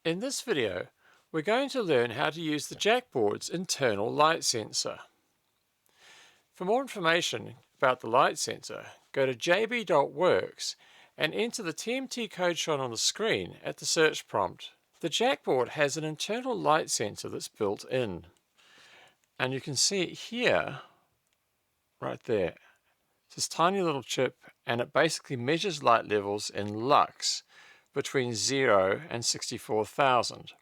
In this video, we're going to learn how to use the JackBord's internal light sensor. For more information about the light sensor, go to jb.works and enter the TMT code shown on the screen at the search prompt. The JackBord has an internal light sensor that's built in, and you can see it here, right there. It's this tiny little chip, and it basically measures light levels in lux between 0 and 64,000.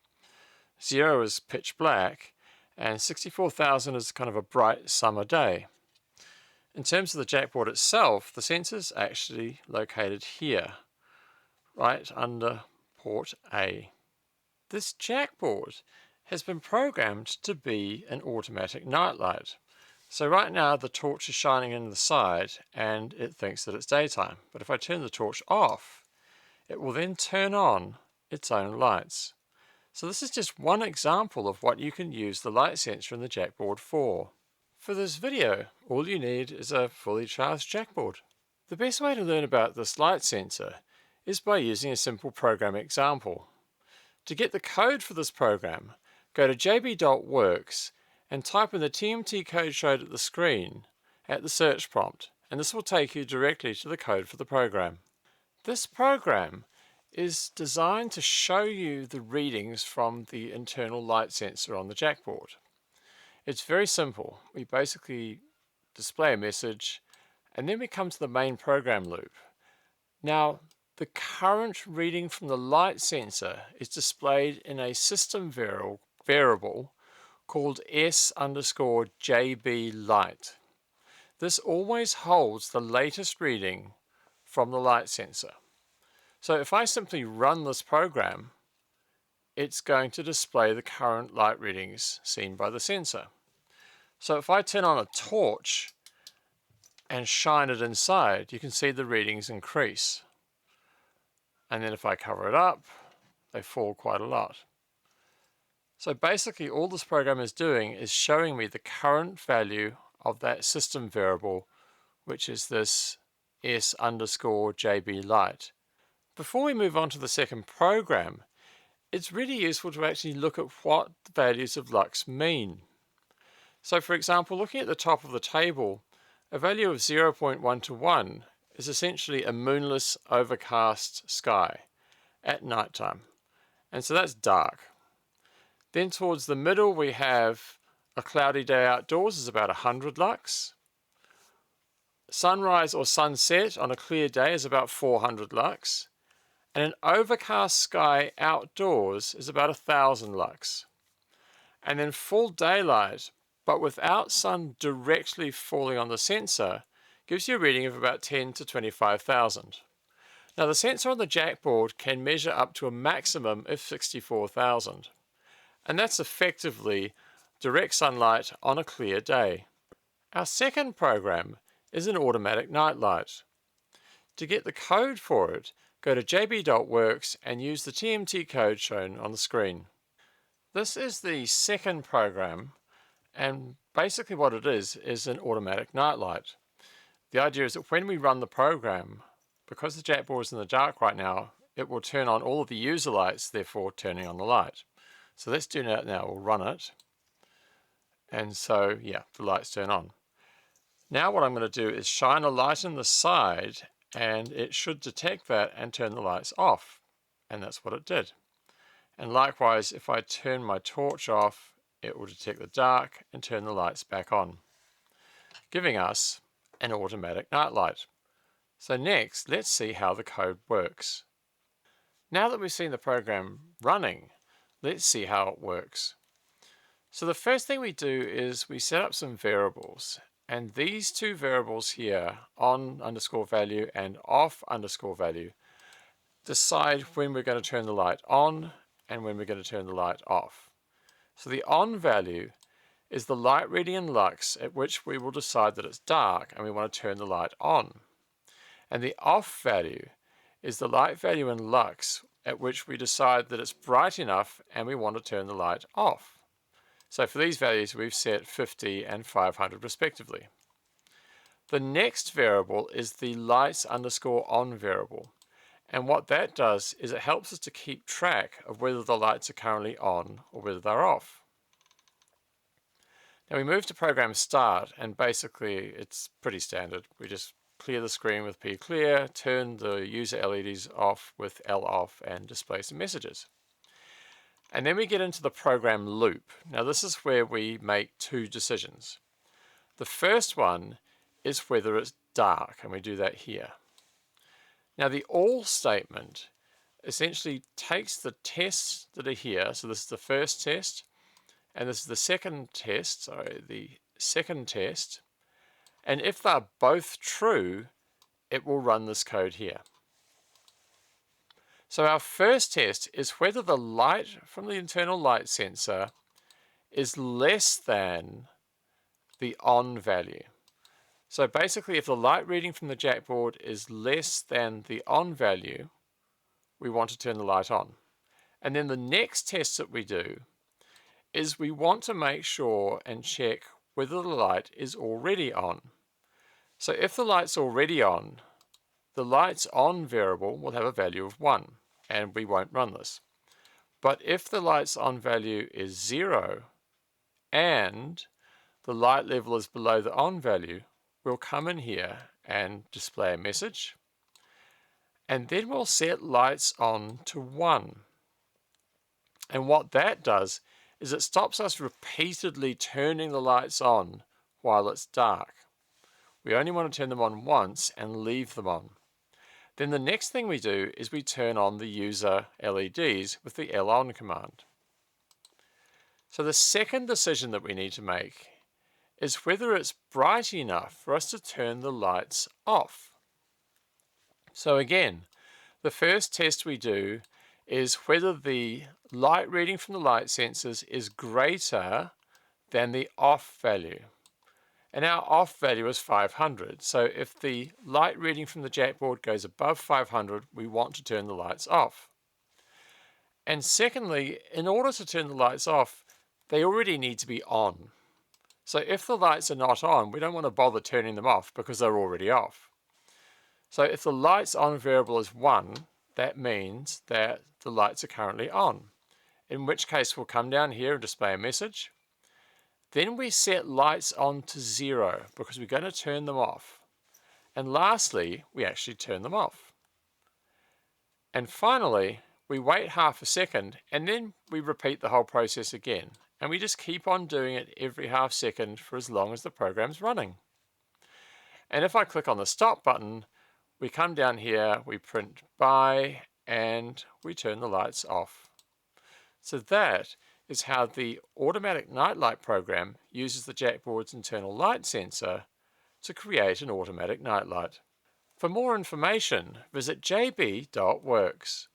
0 is pitch black, and 64,000 is kind of a bright summer day. In terms of the JackBord itself, the sensor is actually located here, right under port A. This JackBord has been programmed to be an automatic nightlight. So right now the torch is shining in the side and it thinks that it's daytime. But if I turn the torch off, it will then turn on its own lights. So this is just one example of what you can use the light sensor in the JackBord for. For this video, all you need is a fully charged JackBord. The best way to learn about this light sensor is by using a simple program example. To get the code for this program, go to jb.works and type in the TMT code showed at the screen at the search prompt, and this will take you directly to the code for the program. This program is designed to show you the readings from the internal light sensor on the JackBord. It's very simple. We basically display a message and then we come to the main program loop. Now, the current reading from the light sensor is displayed in a system variable called s_jb light. This always holds the latest reading from the light sensor. So if I simply run this program, it's going to display the current light readings seen by the sensor. So if I turn on a torch and shine it inside, you can see the readings increase. And then if I cover it up, they fall quite a lot. So basically all this program is doing is showing me the current value of that system variable, which is this s_jb light. Before we move on to the second program, it's really useful to actually look at what the values of lux mean. So for example, looking at the top of the table, a value of 0.1 to 1 is essentially a moonless, overcast sky at nighttime. And so that's dark. Then towards the middle we have a cloudy day outdoors is about 100 lux. Sunrise or sunset on a clear day is about 400 lux. And an overcast sky outdoors is about 1,000 lux. And then full daylight, but without sun directly falling on the sensor, gives you a reading of about 10 to 25,000. Now the sensor on the JackBord can measure up to a maximum of 64,000. And that's effectively direct sunlight on a clear day. Our second program is an automatic nightlight. To get the code for it, go to jb.works and use the TMT code shown on the screen. This is the second program, and basically what it is an automatic nightlight. The idea is that when we run the program, because the JackBord is in the dark right now, it will turn on all of the user lights, therefore turning on the light. So let's do that now. We'll run it. And so, yeah, the lights turn on. Now what I'm going to do is shine a light in the side, and it should detect that and turn the lights off. And that's what it did. And likewise, if I turn my torch off, it will detect the dark and turn the lights back on, giving us an automatic nightlight. So next, let's see how the code works. Now that we've seen the program running, let's see how it works. So the first thing we do is we set up some variables. And these two variables here, on_value and off_value, decide when we're going to turn the light on and when we're going to turn the light off. So the on value is the light reading in lux at which we will decide that it's dark and we want to turn the light on. And the off value is the light value in lux at which we decide that it's bright enough and we want to turn the light off. So for these values we've set 50 and 500 respectively. The next variable is the lights_on variable, And what that does is it helps us to keep track of whether the lights are currently on or whether they're off. Now we move to program start, and basically it's pretty standard. We just clear the screen with P clear, turn the user LEDs off with L off, and display some messages. And then we get into the program loop. Now this is where we make two decisions. The first one is whether it's dark, and we do that here. Now the all statement essentially takes the tests that are here. So this is the first test, and this is the second test, and if they're both true, it will run this code here. So our first test is whether the light from the internal light sensor is less than the on value. So basically, if the light reading from the JackBord is less than the on value, we want to turn the light on. And then the next test that we do is we want to make sure and check whether the light is already on. So if the light's already on, the lights on variable will have a value of 1, and we won't run this. But if the lights on value is 0 and the light level is below the on value, we'll come in here and display a message, and then we'll set lights on to 1. And what that does is it stops us repeatedly turning the lights on while it's dark. We only want to turn them on once and leave them on. Then the next thing we do is we turn on the user LEDs with the LON command. So the second decision that we need to make is whether it's bright enough for us to turn the lights off. So again, the first test we do is whether the light reading from the light sensors is greater than the off value. And our off value is 500. So if the light reading from the JackBord goes above 500, we want to turn the lights off. And secondly, in order to turn the lights off, they already need to be on. So if the lights are not on, we don't want to bother turning them off because they're already off. So if the lights on variable is 1, that means that the lights are currently on, in which case we'll come down here and display a message. Then we set lights on to 0 because we're going to turn them off. And lastly, we actually turn them off. And finally, we wait half a second, and then we repeat the whole process again. And we just keep on doing it every half second for as long as the program's running. And if I click on the stop button, we come down here, we print by, and we turn the lights off. So that is how the automatic nightlight program uses the JackBord's internal light sensor to create an automatic nightlight. For more information, visit jb.works.